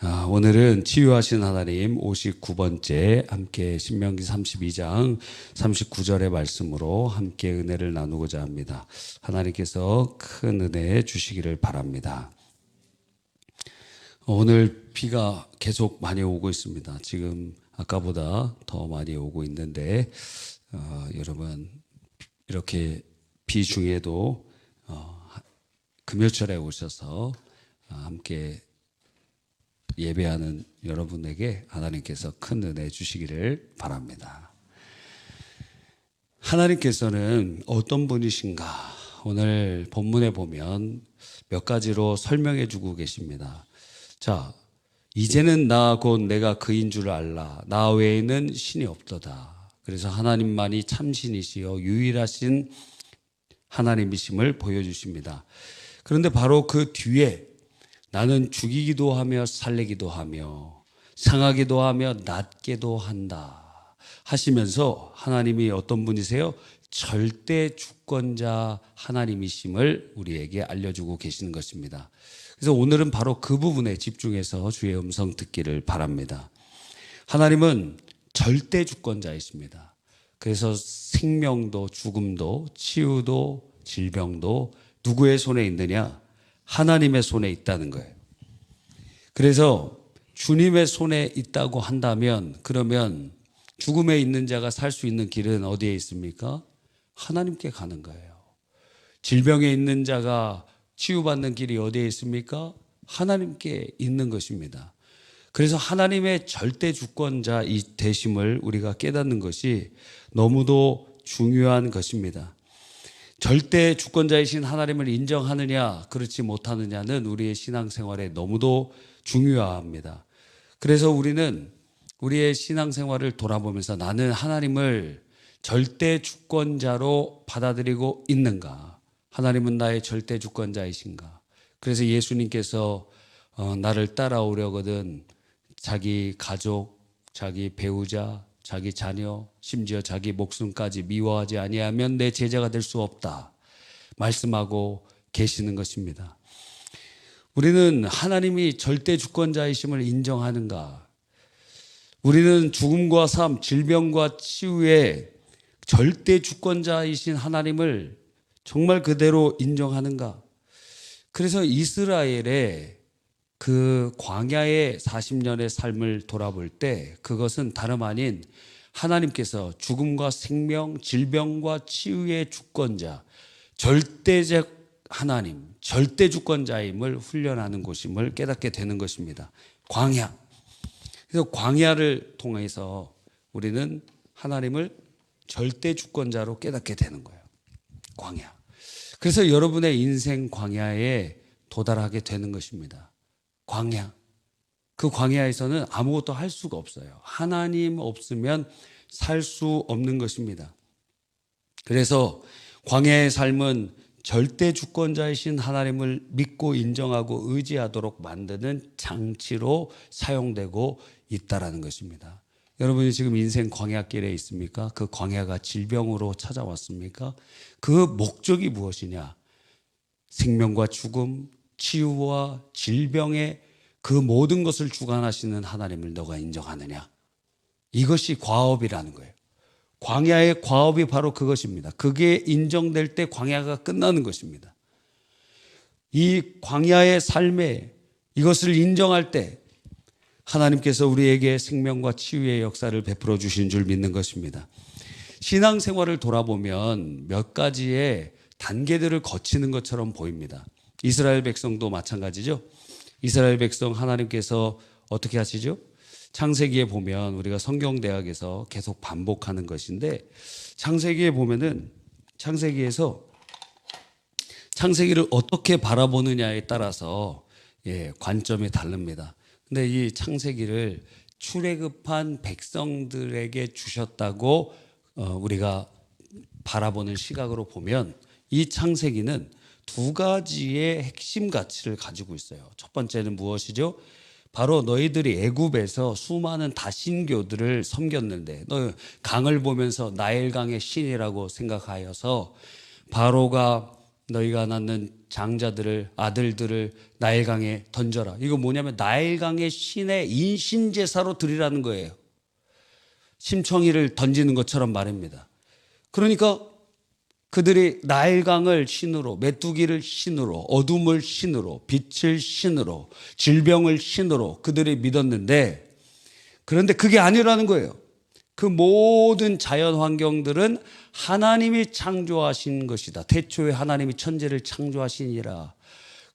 오늘은 치유하신 하나님 59번째 함께 신명기 32장 39절의 말씀으로 함께 은혜를 나누고자 합니다. 하나님께서 큰 은혜 주시기를 바랍니다. 오늘 비가 계속 많이 오고 있습니다. 지금 아까보다 더 많이 오고 있는데 여러분 이렇게 비 중에도 금요철에 오셔서 함께 예배하는 여러분에게 하나님께서 큰 은혜 주시기를 바랍니다. 하나님께서는 어떤 분이신가? 오늘 본문에 보면 몇 가지로 설명해 주고 계십니다. 자, 이제는 나 곧 내가 그인 줄 알라. 나 외에는 신이 없도다. 그래서 하나님만이 참신이시여 유일하신 하나님이심을 보여주십니다. 그런데 바로 그 뒤에 나는 죽이기도 하며 살리기도 하며 상하기도 하며 낫게도 한다 하시면서 하나님이 어떤 분이세요? 절대 주권자 하나님이심을 우리에게 알려주고 계시는 것입니다. 그래서 오늘은 바로 그 부분에 집중해서 주의 음성 듣기를 바랍니다. 하나님은 절대 주권자이십니다. 그래서 생명도 죽음도 치유도 질병도 누구의 손에 있느냐? 하나님의 손에 있다는 거예요. 그래서 주님의 손에 있다고 한다면 그러면 죽음에 있는 자가 살 수 있는 길은 어디에 있습니까? 하나님께 가는 거예요. 질병에 있는 자가 치유받는 길이 어디에 있습니까? 하나님께 있는 것입니다. 그래서 하나님의 절대 주권자 이 되심을 우리가 깨닫는 것이 너무도 중요한 것입니다. 절대 주권자이신 하나님을 인정하느냐 그렇지 못하느냐는 우리의 신앙생활에 너무도 중요합니다. 그래서 우리는 우리의 신앙생활을 돌아보면서 나는 하나님을 절대 주권자로 받아들이고 있는가? 하나님은 나의 절대 주권자이신가? 그래서 예수님께서 나를 따라오려거든 자기 가족, 자기 배우자, 자기 자녀, 심지어 자기 목숨까지 미워하지 아니하면 내 제자가 될 수 없다 말씀하고 계시는 것입니다. 우리는 하나님이 절대 주권자이심을 인정하는가? 우리는 죽음과 삶, 질병과 치유의 절대 주권자이신 하나님을 정말 그대로 인정하는가? 그래서 이스라엘의 그 광야의 40년의 삶을 돌아볼 때 그것은 다름 아닌 하나님께서 죽음과 생명, 질병과 치유의 주권자, 절대적 하나님, 절대 주권자임을 훈련하는 곳임을 깨닫게 되는 것입니다. 광야. 그래서 광야를 통해서 우리는 하나님을 절대 주권자로 깨닫게 되는 거예요. 광야. 그래서 여러분의 인생 광야에 도달하게 되는 것입니다. 광야. 그 광야에서는 아무것도 할 수가 없어요. 하나님 없으면 살 수 없는 것입니다. 그래서 광야의 삶은 절대 주권자이신 하나님을 믿고 인정하고 의지하도록 만드는 장치로 사용되고 있다라는 것입니다. 여러분이 지금 인생 광야길에 있습니까? 그 광야가 질병으로 찾아왔습니까? 그 목적이 무엇이냐? 생명과 죽음, 치유와 질병의 그 모든 것을 주관하시는 하나님을 너가 인정하느냐? 이것이 과업이라는 거예요. 광야의 과업이 바로 그것입니다. 그게 인정될 때 광야가 끝나는 것입니다. 이 광야의 삶에 이것을 인정할 때 하나님께서 우리에게 생명과 치유의 역사를 베풀어 주신 줄 믿는 것입니다. 신앙생활을 돌아보면 몇 가지의 단계들을 거치는 것처럼 보입니다. 이스라엘 백성도 마찬가지죠. 이스라엘 백성 하나님께서 어떻게 하시죠? 창세기에 보면 우리가 성경대학에서 계속 반복하는 것인데 창세기에 보면은 창세기에서 창세기를 어떻게 바라보느냐에 따라서 관점이 다릅니다. 근데 이 창세기를 출애굽한 백성들에게 주셨다고 우리가 바라보는 시각으로 보면 이 창세기는 두 가지의 핵심 가치를 가지고 있어요. 첫 번째는 무엇이죠? 바로 너희들이 애굽에서 수많은 다신교들을 섬겼는데 너 강을 보면서 나일강의 신이라고 생각하여서 바로가 너희가 낳는 장자들을 아들들을 나일강에 던져라. 이거 뭐냐면 나일강의 신의 인신제사로 드리라는 거예요. 심청이를 던지는 것처럼 말입니다. 그러니까 그들이 나일강을 신으로, 메뚜기를 신으로, 어둠을 신으로, 빛을 신으로, 질병을 신으로 그들이 믿었는데, 그런데 그게 아니라는 거예요. 그 모든 자연 환경들은 하나님이 창조하신 것이다. 태초에 하나님이 천지를 창조하시니라.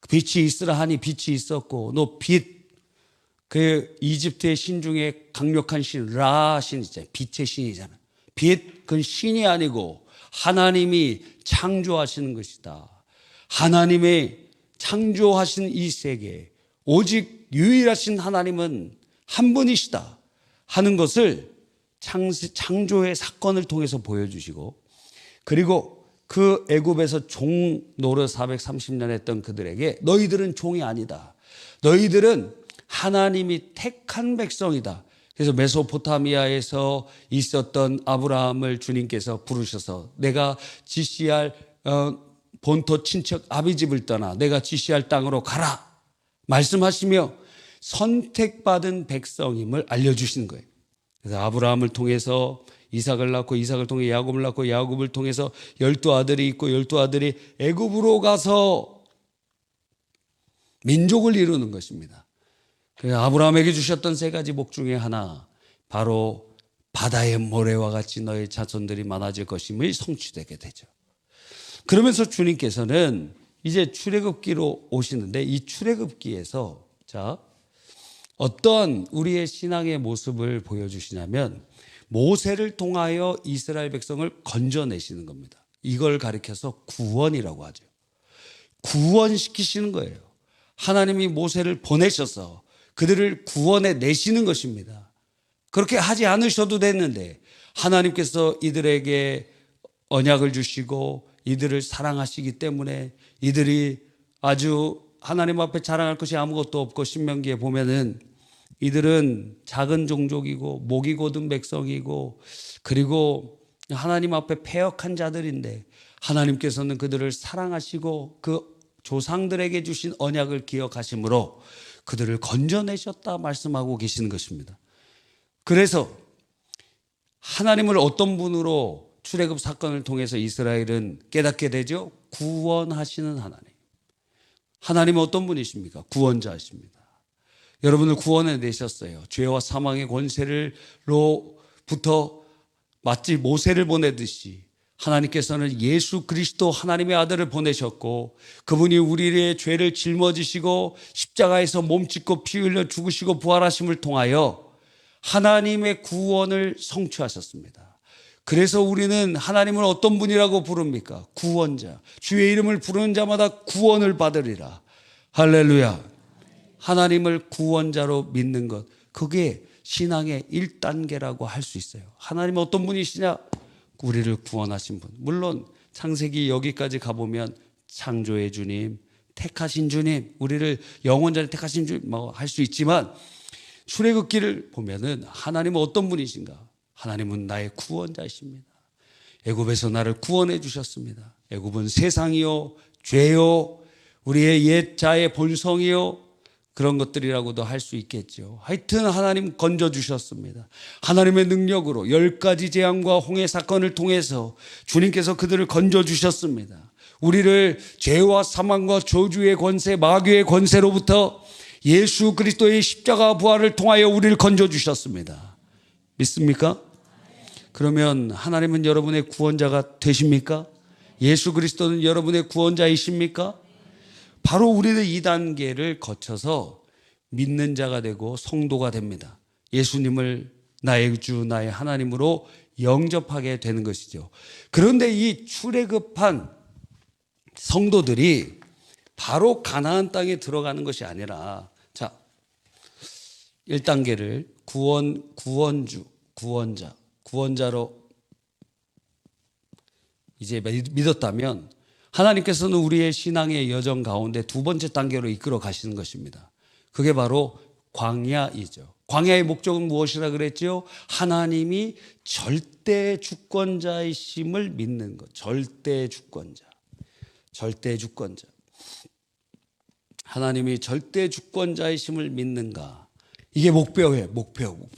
빛이 있으라 하니 빛이 있었고, 너 빛, 그 이집트의 신 중에 강력한 신, 라 신이잖아요. 빛의 신이잖아요. 빛, 그건 신이 아니고 하나님이 창조하시는 것이다. 하나님의 창조하신 이 세계, 오직 유일하신 하나님은 한 분이시다 하는 것을 창조의 사건을 통해서 보여주시고, 그리고 그 애굽에서 종 노릇 430년 했던 그들에게 너희들은 종이 아니다. 너희들은 하나님이 택한 백성이다. 그래서 메소포타미아에서 있었던 아브라함을 주님께서 부르셔서 내가 지시할 본토 친척 아비집을 떠나 내가 지시할 땅으로 가라 말씀하시며 선택받은 백성임을 알려주시는 거예요. 그래서 아브라함을 통해서 이삭을 낳고 이삭을 통해 야곱을 낳고 야곱을 통해서 12아들이 있고 12아들이 애굽으로 가서 민족을 이루는 것입니다. 아브라함에게 주셨던 3가지 복 중에 하나, 바로 바다의 모래와 같이 너의 자손들이 많아질 것임이 성취되게 되죠. 그러면서 주님께서는 이제 출애굽기로 오시는데, 이 출애굽기에서 자 어떤 우리의 신앙의 모습을 보여주시냐면 모세를 통하여 이스라엘 백성을 건져내시는 겁니다. 이걸 가리켜서 구원이라고 하죠. 구원시키시는 거예요. 하나님이 모세를 보내셔서 그들을 구원해 내시는 것입니다. 그렇게 하지 않으셔도 됐는데 하나님께서 이들에게 언약을 주시고 이들을 사랑하시기 때문에 이들이 아주 하나님 앞에 자랑할 것이 아무것도 없고, 신명기에 보면은 이들은 작은 종족이고 목이 곧은 백성이고 그리고 하나님 앞에 패역한 자들인데 하나님께서는 그들을 사랑하시고 그 조상들에게 주신 언약을 기억하심으로 그들을 건져내셨다 말씀하고 계시는 것입니다. 그래서 하나님을 어떤 분으로 출애굽 사건을 통해서 이스라엘은 깨닫게 되죠? 구원하시는 하나님. 하나님은 어떤 분이십니까? 구원자이십니다. 여러분을 구원해 내셨어요. 죄와 사망의 권세로부터 마치 모세를 보내듯이 하나님께서는 예수 그리스도 하나님의 아들을 보내셨고, 그분이 우리의 죄를 짊어지시고 십자가에서 몸짓고 피 흘려 죽으시고 부활하심을 통하여 하나님의 구원을 성취하셨습니다. 그래서 우리는 하나님을 어떤 분이라고 부릅니까? 구원자. 주의 이름을 부르는 자마다 구원을 받으리라. 할렐루야. 하나님을 구원자로 믿는 것, 그게 신앙의 1단계라고 할 수 있어요. 하나님은 어떤 분이시냐? 우리를 구원하신 분. 물론 창세기 여기까지 가보면 창조의 주님, 택하신 주님, 우리를 영원자를 택하신 주님 뭐 할 수 있지만, 출애굽기를 보면은 하나님은 어떤 분이신가? 하나님은 나의 구원자이십니다. 애굽에서 나를 구원해 주셨습니다. 애굽은 세상이요, 죄요, 우리의 옛 자의 본성이요, 그런 것들이라고도 할 수 있겠죠. 하여튼 하나님 건져주셨습니다. 하나님의 능력으로 10가지 재앙과 홍해 사건을 통해서 주님께서 그들을 건져주셨습니다. 우리를 죄와 사망과 저주의 권세, 마귀의 권세로부터 예수 그리스도의 십자가 부활을 통하여 우리를 건져주셨습니다. 믿습니까? 그러면 하나님은 여러분의 구원자가 되십니까? 예수 그리스도는 여러분의 구원자이십니까? 바로 우리는 이 단계를 거쳐서 믿는 자가 되고 성도가 됩니다. 예수님을 나의 주, 나의 하나님으로 영접하게 되는 것이죠. 그런데 이 출애굽한 성도들이 바로 가나안 땅에 들어가는 것이 아니라, 자, 1단계를 구원주, 구원자로 이제 믿었다면 하나님께서는 우리의 신앙의 여정 가운데 2번째 단계로 이끌어 가시는 것입니다. 그게 바로 광야이죠. 광야의 목적은 무엇이라 그랬죠? 하나님이 절대 주권자이심을 믿는 것. 절대 주권자. 절대 주권자. 하나님이 절대 주권자이심을 믿는가? 이게 목표예요. 목표.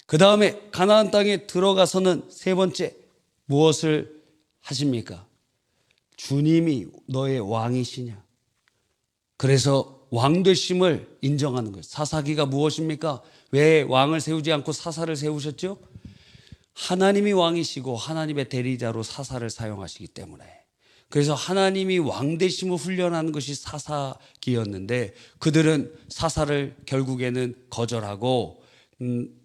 그 다음에 가나안 땅에 들어가서는 세 번째 무엇을 하십니까? 주님이 너의 왕이시냐? 그래서 왕 되심을 인정하는 거예요. 사사기가 무엇입니까? 왜 왕을 세우지 않고 사사를 세우셨죠? 하나님이 왕이시고 하나님의 대리자로 사사를 사용하시기 때문에. 그래서 하나님이 왕 되심을 훈련하는 것이 사사기였는데 그들은 사사를 결국에는 거절하고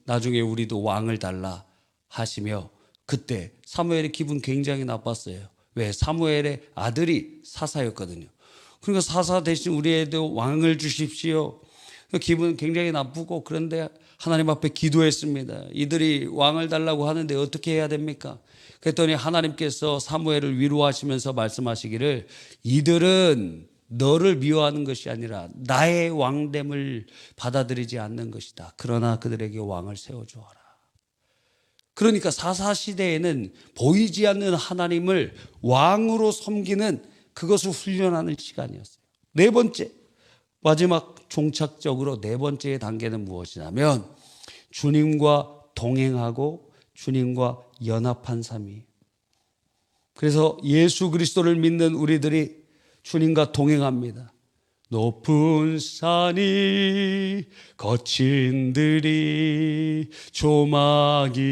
나중에 우리도 왕을 달라 하시며 그때 사무엘의 기분 굉장히 나빴어요. 왜? 사무엘의 아들이 사사였거든요. 그러니까 사사 대신 우리에도 왕을 주십시오. 기분 굉장히 나쁘고 그런데 하나님 앞에 기도했습니다. 이들이 왕을 달라고 하는데 어떻게 해야 됩니까? 그랬더니 하나님께서 사무엘을 위로하시면서 말씀하시기를 이들은 너를 미워하는 것이 아니라 나의 왕됨을 받아들이지 않는 것이다. 그러나 그들에게 왕을 세워주어라. 그러니까 사사시대에는 보이지 않는 하나님을 왕으로 섬기는 그것을 훈련하는 시간이었어요. 네 번째, 마지막 종착적으로 네 번째의 단계는 무엇이냐면 주님과 동행하고 주님과 연합한 삶이에요. 그래서 예수 그리스도를 믿는 우리들이 주님과 동행합니다. 높은 산이 거친 들이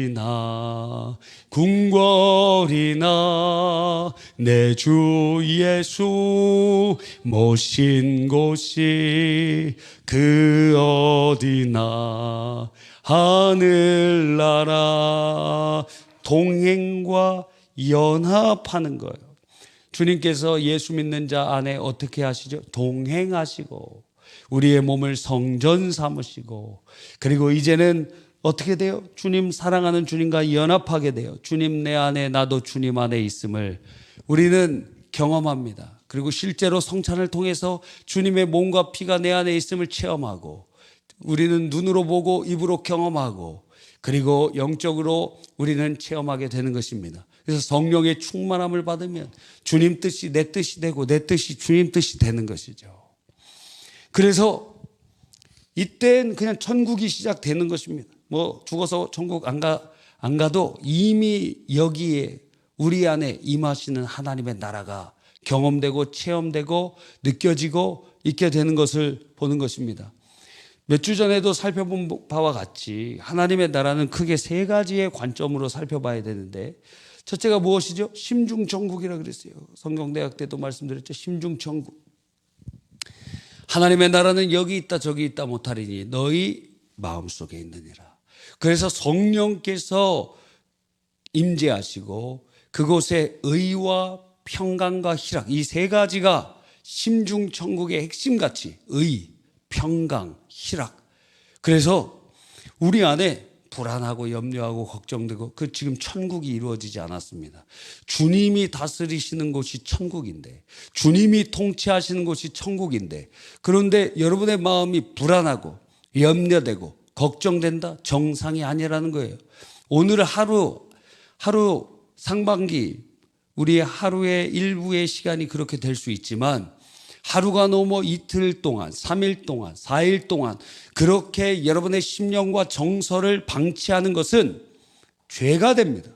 조막이나 궁궐이나 내 주 예수 모신 곳이 그 어디나 하늘나라 동행과 연합하는 거예요. 주님께서 예수 믿는 자 안에 어떻게 하시죠? 동행하시고 우리의 몸을 성전 삼으시고 그리고 이제는 어떻게 돼요? 주님 사랑하는 주님과 연합하게 돼요. 주님 내 안에 나도 주님 안에 있음을 우리는 경험합니다. 그리고 실제로 성찬을 통해서 주님의 몸과 피가 내 안에 있음을 체험하고 우리는 눈으로 보고 입으로 경험하고 그리고 영적으로 우리는 체험하게 되는 것입니다. 그래서 성령의 충만함을 받으면 주님 뜻이 내 뜻이 되고 내 뜻이 주님 뜻이 되는 것이죠. 그래서 이때는 그냥 천국이 시작되는 것입니다. 뭐 죽어서 천국 안 가도 이미 여기에 우리 안에 임하시는 하나님의 나라가 경험되고 체험되고 느껴지고 있게 되는 것을 보는 것입니다. 몇 주 전에도 살펴본 바와 같이 하나님의 나라는 크게 세 가지의 관점으로 살펴봐야 되는데 첫째가 무엇이죠? 심중천국이라고 그랬어요. 성경대학 때도 말씀드렸죠. 심중천국. 하나님의 나라는 여기 있다 저기 있다 못하리니 너희 마음속에 있느니라. 그래서 성령께서 임재하시고 그곳에 의와 평강과 희락 이 세 가지가 심중천국의 핵심같이 의, 평강, 희락. 그래서 우리 안에 불안하고 염려하고 걱정되고 그 지금 천국이 이루어지지 않았습니다. 주님이 다스리시는 곳이 천국인데 주님이 통치하시는 곳이 천국인데 그런데 여러분의 마음이 불안하고 염려되고 걱정된다? 정상이 아니라는 거예요. 오늘 하루 상반기 우리의 하루의 일부의 시간이 그렇게 될 수 있지만 하루가 넘어 이틀 동안, 3일 동안, 4일 동안 그렇게 여러분의 심령과 정서를 방치하는 것은 죄가 됩니다.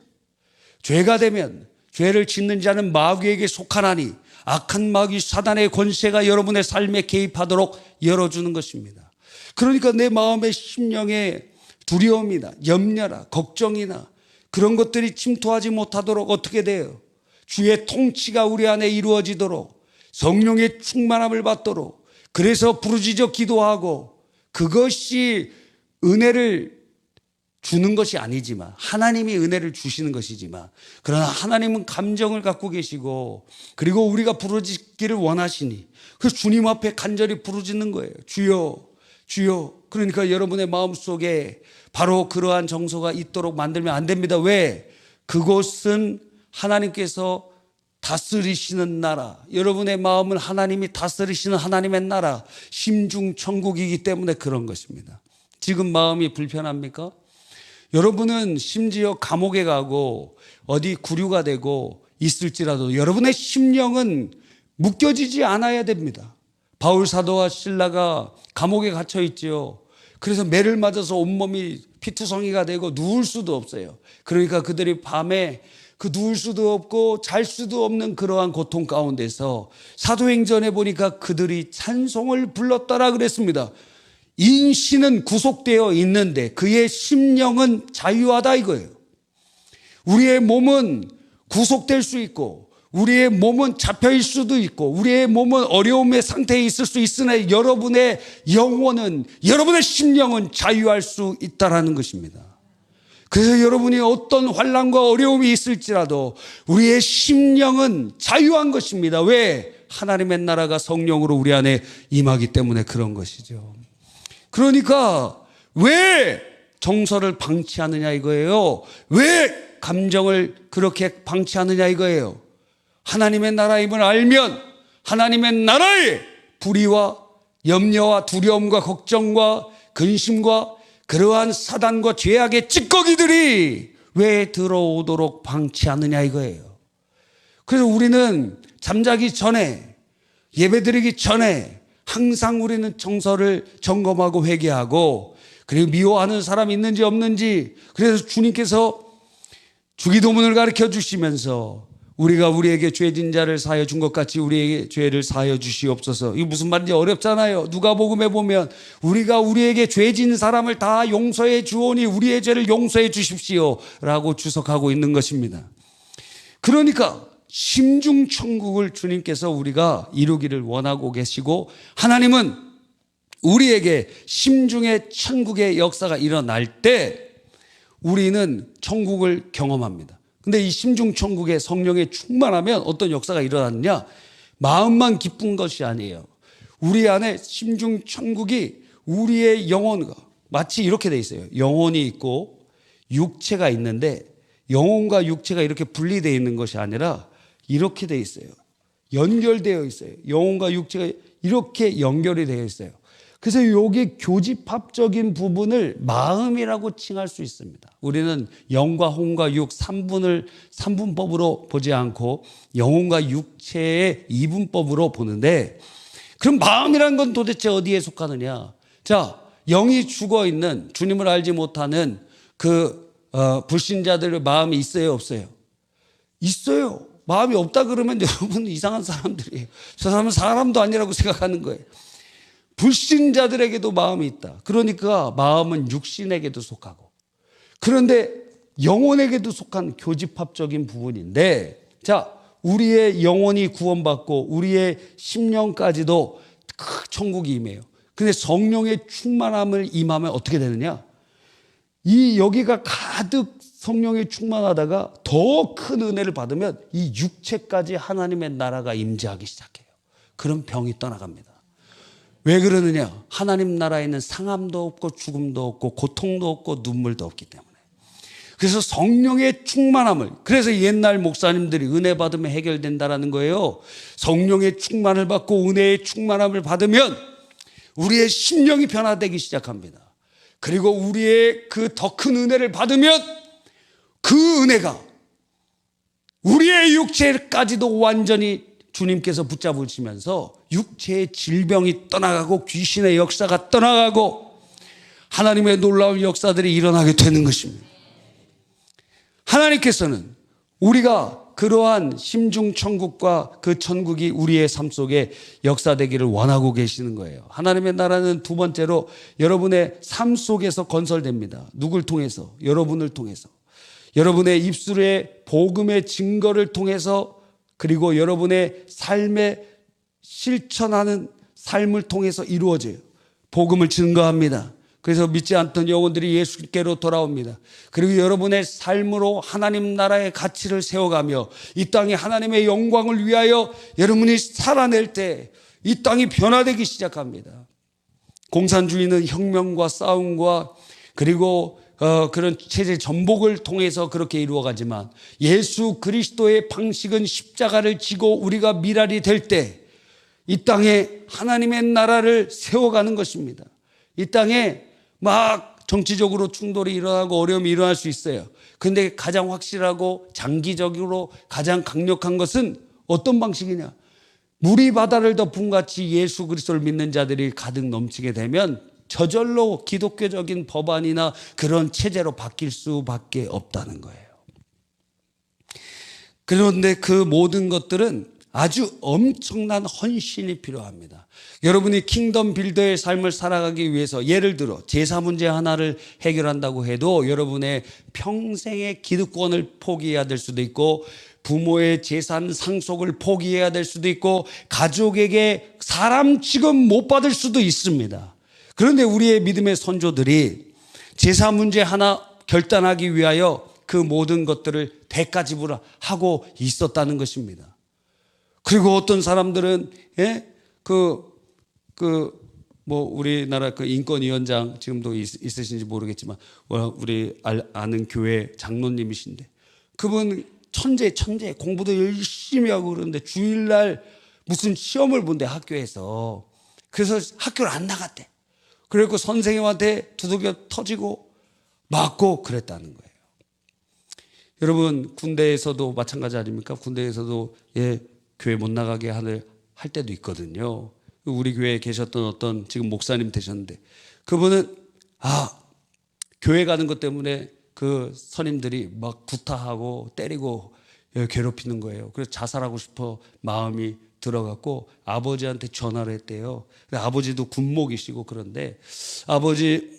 죄가 되면 죄를 짓는 자는 마귀에게 속하나니 악한 마귀 사단의 권세가 여러분의 삶에 개입하도록 열어주는 것입니다. 그러니까 내 마음의 심령에 두려움이나 염려나 걱정이나 그런 것들이 침투하지 못하도록 어떻게 돼요? 주의 통치가 우리 안에 이루어지도록 성령의 충만함을 받도록 그래서 부르짖어 기도하고 그것이 은혜를 주는 것이 아니지만 하나님이 은혜를 주시는 것이지만 그러나 하나님은 감정을 갖고 계시고 그리고 우리가 부르짖기를 원하시니 그래서 주님 앞에 간절히 부르짖는 거예요. 주여 주여. 그러니까 여러분의 마음속에 바로 그러한 정서가 있도록 만들면 안 됩니다. 왜? 그곳은 하나님께서 다스리시는 나라, 여러분의 마음은 하나님이 다스리시는 하나님의 나라, 심중천국이기 때문에 그런 것입니다. 지금 마음이 불편합니까? 여러분은 심지어 감옥에 가고 어디 구류가 되고 있을지라도 여러분의 심령은 묶여지지 않아야 됩니다. 바울 사도와 실라가 감옥에 갇혀 있지요. 그래서 매를 맞아서 온몸이 피투성이가 되고 누울 수도 없어요. 그러니까 그들이 밤에 그 누울 수도 없고 잘 수도 없는 그러한 고통 가운데서 사도행전에 보니까 그들이 찬송을 불렀더라 그랬습니다. 인신은 구속되어 있는데 그의 심령은 자유하다 이거예요. 우리의 몸은 구속될 수 있고 우리의 몸은 잡혀있을 수도 있고 우리의 몸은 어려움의 상태에 있을 수 있으나 여러분의 영혼은, 여러분의 심령은 자유할 수 있다는 것입니다. 그래서 여러분이 어떤 환난과 어려움이 있을지라도 우리의 심령은 자유한 것입니다. 왜? 하나님의 나라가 성령으로 우리 안에 임하기 때문에 그런 것이죠. 그러니까 왜 정서를 방치하느냐 이거예요. 왜 감정을 그렇게 방치하느냐 이거예요. 하나님의 나라임을 알면 하나님의 나라에 불의와 염려와 두려움과 걱정과 근심과 그러한 사단과 죄악의 찌꺼기들이 왜 들어오도록 방치하느냐 이거예요. 그래서 우리는 잠자기 전에, 예배드리기 전에 항상 우리는 정서를 점검하고 회개하고, 그리고 미워하는 사람이 있는지 없는지, 그래서 주님께서 주기도문을 가르쳐 주시면서 우리가 우리에게 죄진 자를 사하여 준 것 같이 우리에게 죄를 사하여 주시옵소서. 이게 무슨 말인지 어렵잖아요. 누가복음에 보면 우리가 우리에게 죄진 사람을 다 용서해 주오니 우리의 죄를 용서해 주십시오 라고 주석하고 있는 것입니다. 그러니까 심중천국을 주님께서 우리가 이루기를 원하고 계시고, 하나님은 우리에게 심중의 천국의 역사가 일어날 때 우리는 천국을 경험합니다. 근데 이 심중천국에 성령에 충만하면 어떤 역사가 일어났느냐? 마음만 기쁜 것이 아니에요. 우리 안에 심중천국이 우리의 영혼과 마치 이렇게 돼 있어요. 영혼이 있고 육체가 있는데 영혼과 육체가 이렇게 분리되어 있는 것이 아니라 이렇게 돼 있어요. 연결되어 있어요. 영혼과 육체가 이렇게 연결이 되어 있어요. 그래서 여기 교집합적인 부분을 마음이라고 칭할 수 있습니다. 우리는 영과 혼과 육 3분법으로 보지 않고 영혼과 육체의 2분법으로 보는데, 그럼 마음이란 건 도대체 어디에 속하느냐? 자, 영이 죽어 있는, 주님을 알지 못하는 그 불신자들의 마음이 있어요, 없어요? 있어요. 마음이 없다 그러면 여러분 이상한 사람들이에요. 저 사람은 사람도 아니라고 생각하는 거예요. 불신자들에게도 마음이 있다. 그러니까 마음은 육신에게도 속하고, 그런데 영혼에게도 속한 교집합적인 부분인데, 자, 우리의 영혼이 구원받고 우리의 심령까지도 천국이 임해요. 근데 성령의 충만함을 임하면 어떻게 되느냐? 이 여기가 가득 성령에 충만하다가 더 큰 은혜를 받으면 이 육체까지 하나님의 나라가 임재하기 시작해요. 그럼 병이 떠나갑니다. 왜 그러느냐? 하나님 나라에는 상함도 없고 죽음도 없고 고통도 없고 눈물도 없기 때문에. 그래서 성령의 충만함을, 그래서 옛날 목사님들이 은혜 받으면 해결된다라는 거예요. 성령의 충만을 받고 은혜의 충만함을 받으면 우리의 심령이 변화되기 시작합니다. 그리고 우리의 그 더 큰 은혜를 받으면 그 은혜가 우리의 육체까지도 완전히 주님께서 붙잡으시면서 육체의 질병이 떠나가고 귀신의 역사가 떠나가고 하나님의 놀라운 역사들이 일어나게 되는 것입니다. 하나님께서는 우리가 그러한 심중천국과 그 천국이 우리의 삶 속에 역사되기를 원하고 계시는 거예요. 하나님의 나라는 두 번째로 여러분의 삶 속에서 건설됩니다. 누굴 통해서? 여러분을 통해서. 여러분의 입술의 복음의 증거를 통해서, 그리고 여러분의 삶에 실천하는 삶을 통해서 이루어져요. 복음을 증거합니다. 그래서 믿지 않던 영혼들이 예수께로 돌아옵니다. 그리고 여러분의 삶으로 하나님 나라의 가치를 세워가며 이 땅에 하나님의 영광을 위하여 여러분이 살아낼 때 이 땅이 변화되기 시작합니다. 공산주의는 혁명과 싸움과 그리고 그런 체제 전복을 통해서 그렇게 이루어가지만, 예수 그리스도의 방식은 십자가를 지고 우리가 미랄이 될 때 이 땅에 하나님의 나라를 세워가는 것입니다. 이 땅에 막 정치적으로 충돌이 일어나고 어려움이 일어날 수 있어요. 그런데 가장 확실하고 장기적으로 가장 강력한 것은 어떤 방식이냐? 물이 바다를 덮은 같이 예수 그리스도를 믿는 자들이 가득 넘치게 되면 저절로 기독교적인 법안이나 그런 체제로 바뀔 수밖에 없다는 거예요. 그런데 그 모든 것들은 아주 엄청난 헌신이 필요합니다. 여러분이 킹덤 빌더의 삶을 살아가기 위해서 예를 들어 제사 문제 하나를 해결한다고 해도 여러분의 평생의 기득권을 포기해야 될 수도 있고, 부모의 재산 상속을 포기해야 될 수도 있고, 가족에게 사람 취급 못 받을 수도 있습니다. 그런데 우리의 믿음의 선조들이 제사 문제 하나 결단하기 위하여 그 모든 것들을 대가 지불하고 있었다는 것입니다. 그리고 어떤 사람들은 우리나라 그 인권위원장 지금도 있으신지 모르겠지만 우리 아는 교회 장로님이신데 그분 천재 공부도 열심히 하고 그러는데 주일날 무슨 시험을 본대 학교에서. 그래서 학교를 안 나갔대. 그래서 선생님한테 두들겨 터지고 맞고 그랬다는 거예요. 여러분 군대에서도 마찬가지 아닙니까? 군대에서도 교회 못 나가게 할 때도 있거든요. 우리 교회에 계셨던 어떤 지금 목사님 되셨는데 그분은 교회 가는 것 때문에 그 선임들이 막 구타하고 때리고 괴롭히는 거예요. 그래서 자살하고 싶어 마음이 들어갔고 아버지한테 전화를 했대요. 아버지도 군목이시고 그런데 아버지한테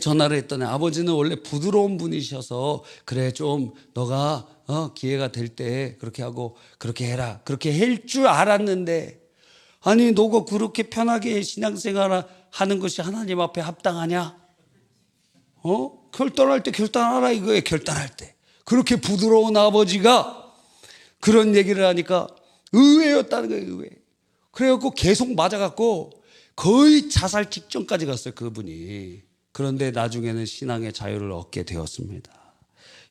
전화를 했더니 아버지는 원래 부드러운 분이셔서 그래 좀 너가 기회가 될 때 그렇게 하고 그렇게 해라 그렇게 할 줄 알았는데 아니 너가 그렇게 편하게 신앙생활 하는 것이 하나님 앞에 합당하냐? 결단할 때 결단하라 이거예요. 결단할 때 그렇게 부드러운 아버지가 그런 얘기를 하니까 의외였다는 거예요. 의외. 그래갖고 계속 맞아갖고 거의 자살 직전까지 갔어요. 그분이. 그런데 나중에는 신앙의 자유를 얻게 되었습니다.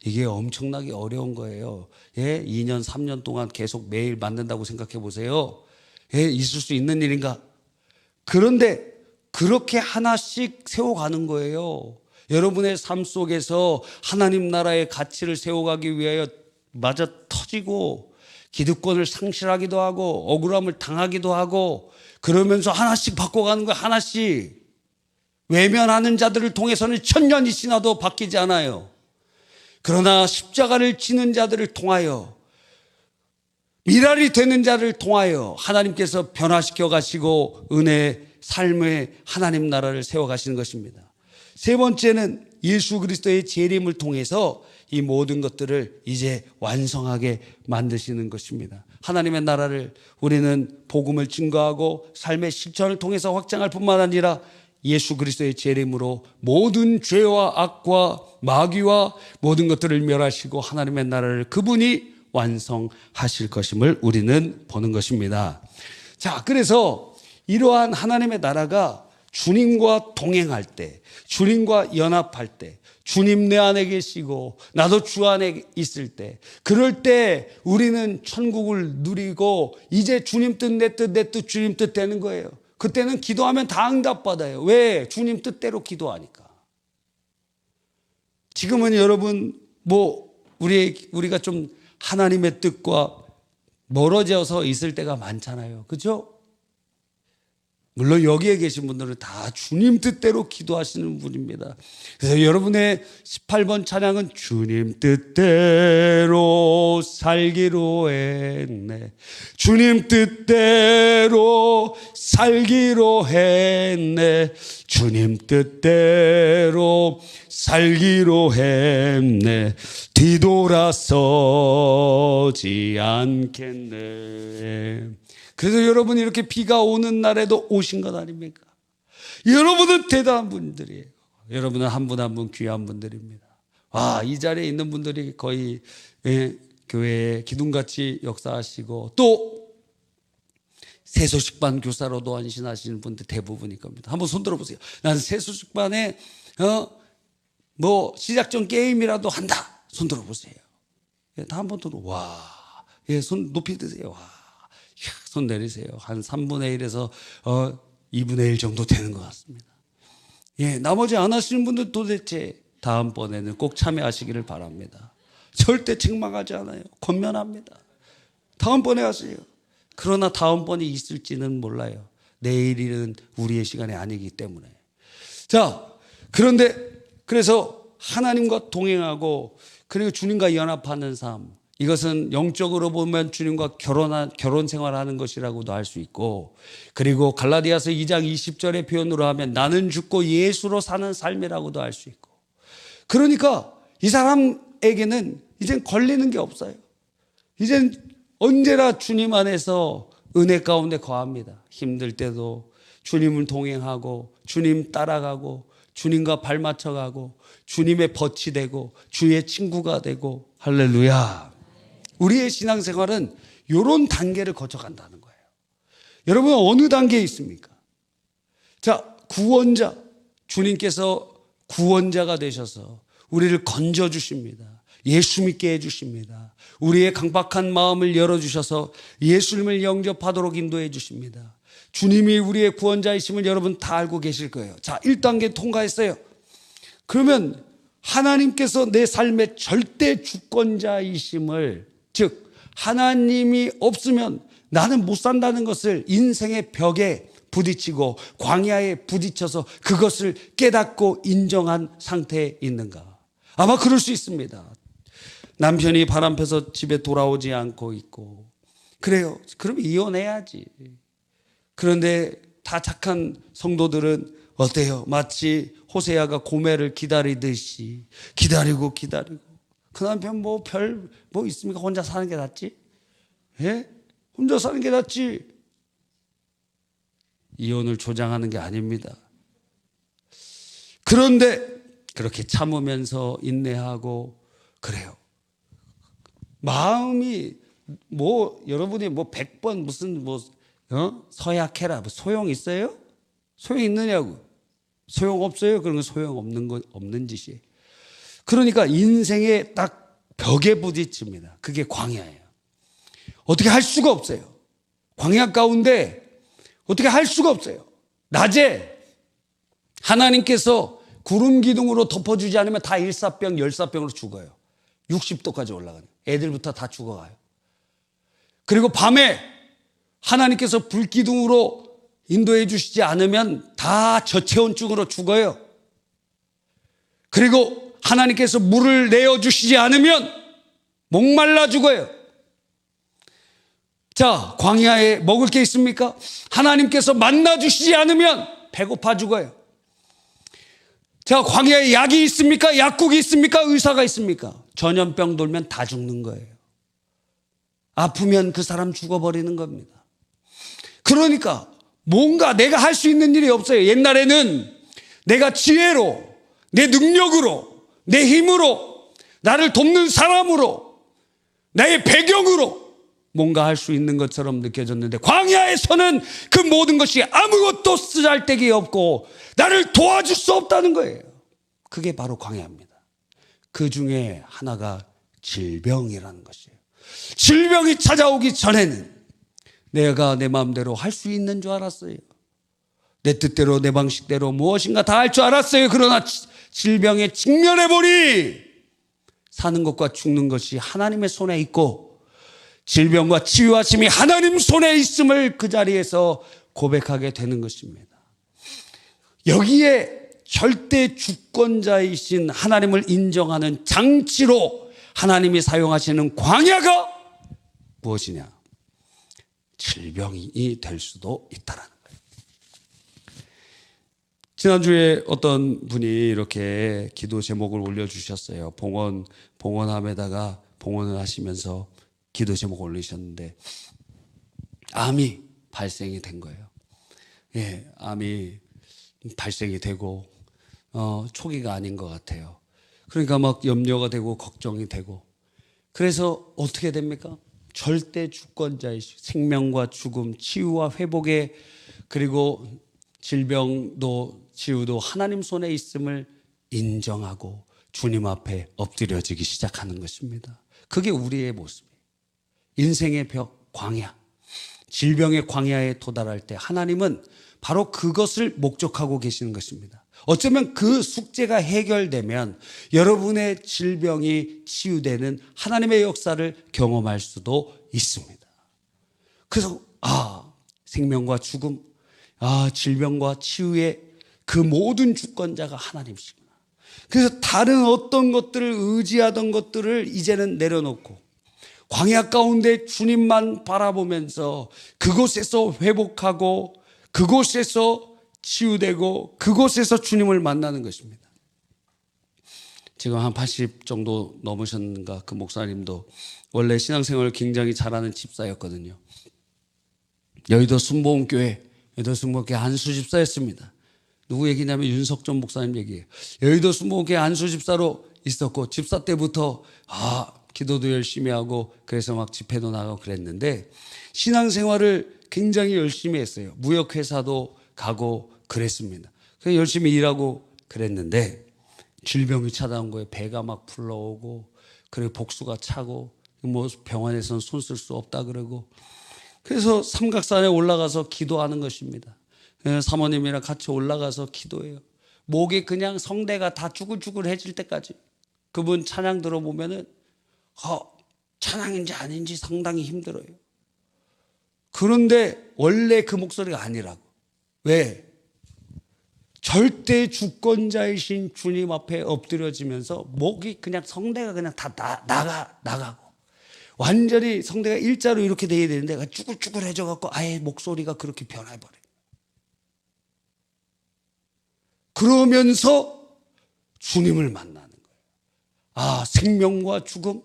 이게 엄청나게 어려운 거예요. 2년 3년 동안 계속 매일 만난다고 생각해 보세요. 있을 수 있는 일인가? 그런데 그렇게 하나씩 세워가는 거예요. 여러분의 삶 속에서 하나님 나라의 가치를 세워가기 위하여 맞아 터지고 기득권을 상실하기도 하고 억울함을 당하기도 하고 그러면서 하나씩 바꿔가는 거예요. 하나씩. 외면하는 자들을 통해서는 천년이 지나도 바뀌지 않아요. 그러나 십자가를 지는 자들을 통하여 미랄이 되는 자를 통하여 하나님께서 변화시켜 가시고 은혜의 삶의 하나님 나라를 세워 가시는 것입니다. 세 번째는 예수 그리스도의 재림을 통해서 이 모든 것들을 이제 완성하게 만드시는 것입니다. 하나님의 나라를 우리는 복음을 증거하고 삶의 실천을 통해서 확장할 뿐만 아니라 예수 그리스도의 재림으로 모든 죄와 악과 마귀와 모든 것들을 멸하시고 하나님의 나라를 그분이 완성하실 것임을 우리는 보는 것입니다. 자, 그래서 이러한 하나님의 나라가 주님과 동행할 때, 주님과 연합할 때, 주님 내 안에 계시고 나도 주 안에 있을 때, 그럴 때 우리는 천국을 누리고 이제 주님 뜻 내 뜻 내 뜻 주님 뜻 되는 거예요. 그때는 기도하면 다 응답받아요. 왜? 주님 뜻대로 기도하니까. 지금은 여러분 우리가 좀 하나님의 뜻과 멀어져서 있을 때가 많잖아요. 그렇죠? 물론 여기에 계신 분들은 다 주님 뜻대로 기도하시는 분입니다. 그래서 여러분의 18번 찬양은 주님 뜻대로 살기로 했네. 주님 뜻대로 살기로 했네. 주님 뜻대로 살기로 했네. 뒤돌아서지 않겠네. 그래서 여러분이 이렇게 비가 오는 날에도 오신 것 아닙니까? 여러분은 대단한 분들이에요. 여러분은 한 분 한 분 귀한 분들입니다. 이 자리에 있는 분들이 거의 교회에 기둥같이 역사하시고 또 세소식반 교사로도 헌신하시는 분들 대부분일 겁니다. 한번 손 들어보세요. 나는 세소식반에 시작전 게임이라도 한다. 손 들어보세요. 다 한 번 들어. 손 높이 드세요. 손 내리세요. 한 3분의 1에서 2분의 1 정도 되는 것 같습니다. 나머지 안 하시는 분들 도대체 다음번에는 꼭 참여하시기를 바랍니다. 절대 책망하지 않아요. 권면합니다. 다음번에 하세요. 그러나 다음번이 있을지는 몰라요. 내일은 우리의 시간이 아니기 때문에. 자, 그런데 그래서 하나님과 동행하고 그리고 주님과 연합하는 삶, 이것은 영적으로 보면 주님과 결혼 생활하는 것이라고도 할 수 있고, 그리고 갈라디아서 2장 20절의 표현으로 하면 나는 죽고 예수로 사는 삶이라고도 할 수 있고. 그러니까 이 사람에게는 이젠 걸리는 게 없어요. 이젠 언제나 주님 안에서 은혜 가운데 거합니다. 힘들 때도 주님을 동행하고 주님 따라가고 주님과 발 맞춰가고 주님의 벗이 되고 주의 친구가 되고. 할렐루야. 우리의 신앙생활은 이런 단계를 거쳐간다는 거예요. 여러분 어느 단계에 있습니까? 자, 구원자, 주님께서 구원자가 되셔서 우리를 건져주십니다. 예수 믿게 해주십니다. 우리의 강박한 마음을 열어주셔서 예수님을 영접하도록 인도해 주십니다. 주님이 우리의 구원자이심을 여러분 다 알고 계실 거예요. 자, 1단계 통과했어요. 그러면 하나님께서 내 삶의 절대 주권자이심을, 즉 하나님이 없으면 나는 못 산다는 것을 인생의 벽에 부딪히고 광야에 부딪혀서 그것을 깨닫고 인정한 상태에 있는가? 아마 그럴 수 있습니다. 남편이 바람 펴서 집에 돌아오지 않고 있고, 그래요. 그럼 이혼해야지. 그런데 다 착한 성도들은 어때요? 마치 호세아가 고멜을 기다리듯이 기다리고 그 남편 뭐 있습니까? 혼자 사는 게 낫지? 예? 혼자 사는 게 낫지. 이혼을 조장하는 게 아닙니다. 그런데 그렇게 참으면서 인내하고 그래요. 마음이 여러분이 100번 무슨 서약해라 소용 있어요? 소용 있느냐고. 소용 없어요. 그런 건 소용 없는 짓이에요. 그러니까 인생의 딱 벽에 부딪힙니다. 그게 광야예요. 어떻게 할 수가 없어요. 광야 가운데 어떻게 할 수가 없어요. 낮에 하나님께서 구름 기둥으로 덮어주지 않으면 다 일사병, 열사병으로 죽어요. 60도까지 올라가요. 애들부터 다 죽어가요. 그리고 밤에 하나님께서 불기둥으로 인도해 주시지 않으면 다 저체온증으로 죽어요. 그리고 하나님께서 물을 내어주시지 않으면 목말라 죽어요. 자, 광야에 먹을 게 있습니까? 하나님께서 만나 주시지 않으면 배고파 죽어요. 자, 광야에 약이 있습니까? 약국이 있습니까? 의사가 있습니까? 전염병 돌면 다 죽는 거예요. 아프면 그 사람 죽어버리는 겁니다. 그러니까 뭔가 내가 할 수 있는 일이 없어요. 옛날에는 내가 지혜로, 내 능력으로, 내 힘으로, 나를 돕는 사람으로, 나의 배경으로 뭔가 할 수 있는 것처럼 느껴졌는데, 광야에서는 그 모든 것이 아무것도 쓰잘데기 없고 나를 도와줄 수 없다는 거예요. 그게 바로 광야입니다. 그 중에 하나가 질병이라는 것이에요. 질병이 찾아오기 전에는 내가 내 마음대로 할 수 있는 줄 알았어요. 내 뜻대로 내 방식대로 무엇인가 다 할 줄 알았어요. 그러나 질병에 직면해보니 사는 것과 죽는 것이 하나님의 손에 있고 질병과 치유하심이 하나님 손에 있음을 그 자리에서 고백하게 되는 것입니다. 여기에 절대 주권자이신 하나님을 인정하는 장치로 하나님이 사용하시는 광야가 무엇이냐? 질병이 될 수도 있다라는 거예요. 지난주에 어떤 분이 이렇게 기도 제목을 올려주셨어요. 봉헌함에다가 봉헌을 하시면서 기도 제목 올리셨는데 암이 발생이 된 거예요. 예, 암이 발생이 되고 초기가 아닌 것 같아요. 그러니까 막 염려가 되고 걱정이 되고, 그래서 어떻게 됩니까? 절대 주권자이시 생명과 죽음, 치유와 회복에, 그리고 질병도 치유도 하나님 손에 있음을 인정하고 주님 앞에 엎드려지기 시작하는 것입니다. 그게 우리의 모습이에요. 인생의 벽, 광야, 질병의 광야에 도달할 때 하나님은 바로 그것을 목적하고 계시는 것입니다. 어쩌면 그 숙제가 해결되면 여러분의 질병이 치유되는 하나님의 역사를 경험할 수도 있습니다. 그래서 생명과 죽음, 질병과 치유의 그 모든 주권자가 하나님이시구나. 그래서 다른 어떤 것들을 의지하던 것들을 이제는 내려놓고 광야 가운데 주님만 바라보면서 그곳에서 회복하고 그곳에서 치유되고 그곳에서 주님을 만나는 것입니다. 지금 한 80 정도 넘으셨는가 그 목사님도 원래 신앙생활을 굉장히 잘하는 집사였거든요. 여의도 순복음교회 안수 집사였습니다. 누구 얘기냐면 윤석전 목사님 얘기예요. 여의도 순복음교회 안수 집사로 있었고 집사 때부터 기도도 열심히 하고 그래서 막 집회도 나가고 그랬는데 신앙생활을 굉장히 열심히 했어요. 무역회사도 가고 그랬습니다. 그래서 열심히 일하고 그랬는데 질병이 찾아온 거예요. 배가 막 불러오고 그리고 복수가 차고 뭐 병원에서는 손 쓸 수 없다 그러고 그래서 삼각산에 올라가서 기도하는 것입니다. 사모님이랑 같이 올라가서 기도해요. 목이 그냥 성대가 다 쭈글쭈글해질 때까지 그분 찬양 들어보면은 찬양인지 아닌지 상당히 힘들어요. 그런데 원래 그 목소리가 아니라고. 왜? 절대 주권자이신 주님 앞에 엎드려지면서 목이 그냥 성대가 그냥 다 나가고 완전히 성대가 일자로 이렇게 돼야 되는데 쭈글쭈글해져 갖고 아예 목소리가 그렇게 변해버려요. 그러면서 주님을 만나는 거예요. 생명과 죽음,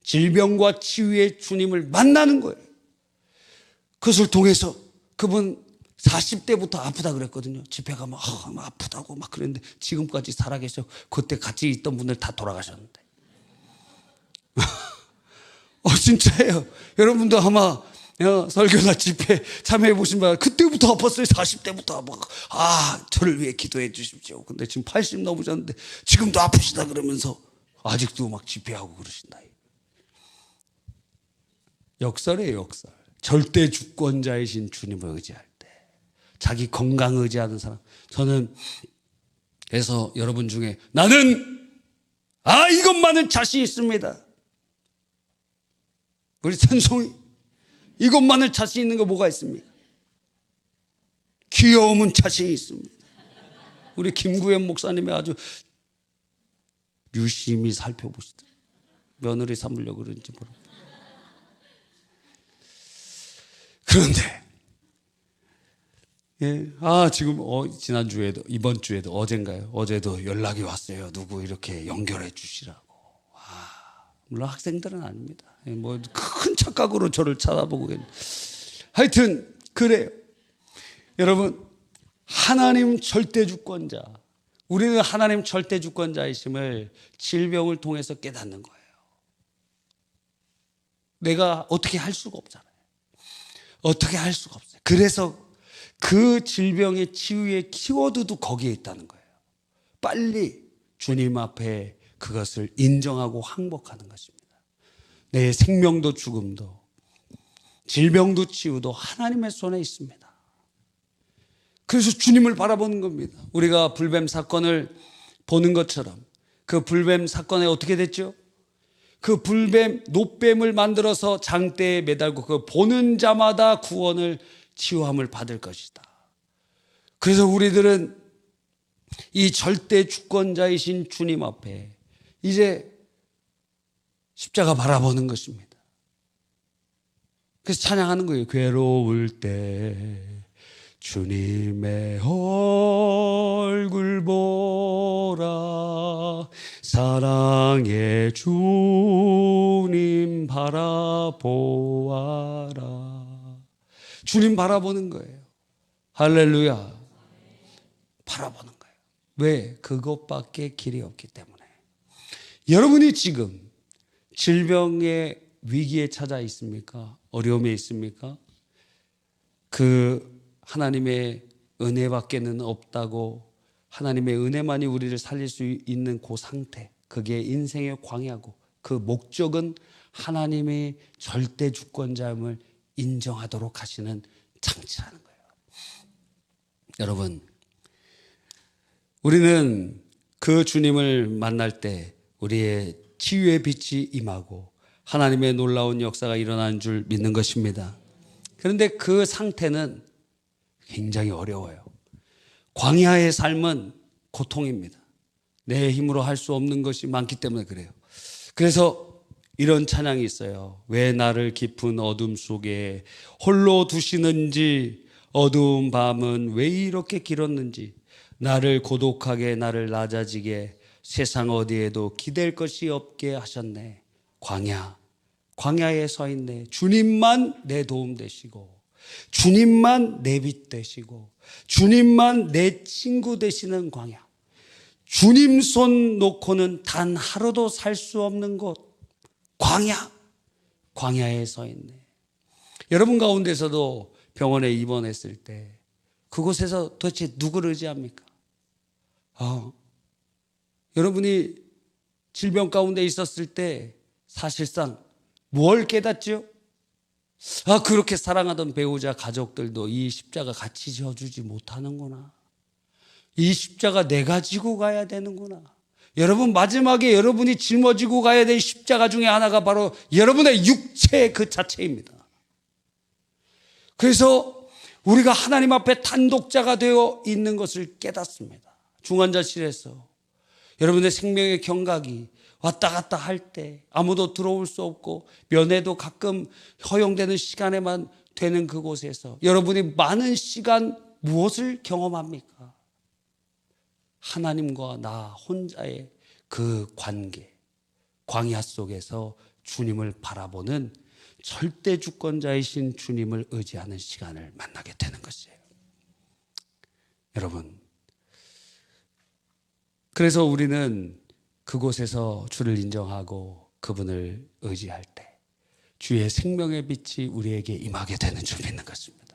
질병과 치유의 주님을 만나는 거예요. 그것을 통해서 그분 40대부터 아프다 그랬거든요. 집회가 막 아프다고 막 그랬는데 지금까지 살아계셔. 그때 같이 있던 분들 다 돌아가셨는데. 진짜예요. 여러분도 아마 설교나 집회 참여해 보신 바 그때부터 아팠어요. 40대부터 저를 위해 기도해 주십시오. 근데 지금 80 넘으셨는데 지금도 아프시다 그러면서 아직도 막 집회하고 그러신다. 역설이에요, 역설. 절대 주권자이신 주님을 의지할 때 자기 건강 의지하는 사람. 저는 그래서 여러분 중에 나는 이것만은 자신 있습니다. 우리 찬송이 이것만을 자신 있는 거 뭐가 있습니까? 귀여움은 자신 있습니다. 우리 김구현 목사님이 아주 유심히 살펴보시더라고요. 며느리 삼으려고 그런지 모르겠어요. 그런데 지금 지난주에도 이번 주에도 어제도 연락이 왔어요. 누구 이렇게 연결해 주시라고. 물론 학생들은 아닙니다. 뭐 큰 착각으로 저를 쳐다보고 계는데 하여튼 그래요. 여러분 하나님 절대 주권자, 우리는 하나님 절대 주권자이심을 질병을 통해서 깨닫는 거예요. 내가 어떻게 할 수가 없잖아요. 어떻게 할 수가 없어요. 그래서 그 질병의 치유의 키워드도 거기에 있다는 거예요. 빨리 주님 앞에 그것을 인정하고 항복하는 것입니다. 내 생명도 죽음도 질병도 치유도 하나님의 손에 있습니다. 그래서 주님을 바라보는 겁니다. 우리가 불뱀 사건을 보는 것처럼 그 불뱀 사건에 어떻게 됐죠? 그 불뱀, 노뱀을 만들어서 장대에 매달고 그 보는 자마다 구원을 치유함을 받을 것이다. 그래서 우리들은 이 절대 주권자이신 주님 앞에 이제 십자가 바라보는 것입니다. 그래서 찬양하는 거예요. 괴로울 때 주님의 얼굴 보라, 사랑의 주님 바라보아라. 주님 바라보는 거예요. 할렐루야. 바라보는 거예요. 왜? 그것밖에 길이 없기 때문에. 여러분이 지금 질병의 위기에 찾아 있습니까? 어려움에 있습니까? 그 하나님의 은혜밖에는 없다고, 하나님의 은혜만이 우리를 살릴 수 있는 그 상태, 그게 인생의 광야고 그 목적은 하나님의 절대 주권자임을 인정하도록 하시는 장치라는 거예요. 여러분, 우리는 그 주님을 만날 때 우리의 치유의 빛이 임하고 하나님의 놀라운 역사가 일어나는 줄 믿는 것입니다. 그런데 그 상태는 굉장히 어려워요. 광야의 삶은 고통입니다. 내 힘으로 할 수 없는 것이 많기 때문에 그래요. 그래서 이런 찬양이 있어요. 왜 나를 깊은 어둠 속에 홀로 두시는지, 어두운 밤은 왜 이렇게 길었는지, 나를 고독하게 나를 낮아지게 세상 어디에도 기댈 것이 없게 하셨네. 광야에 서 있네. 주님만 내 도움 되시고, 주님만 내 빛 되시고, 주님만 내 친구 되시는 광야. 주님 손 놓고는 단 하루도 살 수 없는 곳, 광야에 서 있네. 여러분 가운데서도 병원에 입원했을 때 그곳에서 도대체 누구를 의지합니까? 여러분이 질병 가운데 있었을 때 사실상 뭘 깨닫죠? 그렇게 사랑하던 배우자 가족들도 이 십자가 같이 져주지 못하는구나. 이 십자가 내가 지고 가야 되는구나. 여러분, 마지막에 여러분이 짊어지고 가야 될 십자가 중에 하나가 바로 여러분의 육체 그 자체입니다. 그래서 우리가 하나님 앞에 단독자가 되어 있는 것을 깨닫습니다. 중환자실에서 여러분의 생명의 경각이 왔다 갔다 할 때 아무도 들어올 수 없고 면회도 가끔 허용되는 시간에만 되는 그곳에서 여러분이 많은 시간 무엇을 경험합니까? 하나님과 나 혼자의 그 관계, 광야 속에서 주님을 바라보는 절대 주권자이신 주님을 의지하는 시간을 만나게 되는 것이에요. 여러분, 그래서 우리는 그곳에서 주를 인정하고 그분을 의지할 때 주의 생명의 빛이 우리에게 임하게 되는 줄 믿는 것입니다.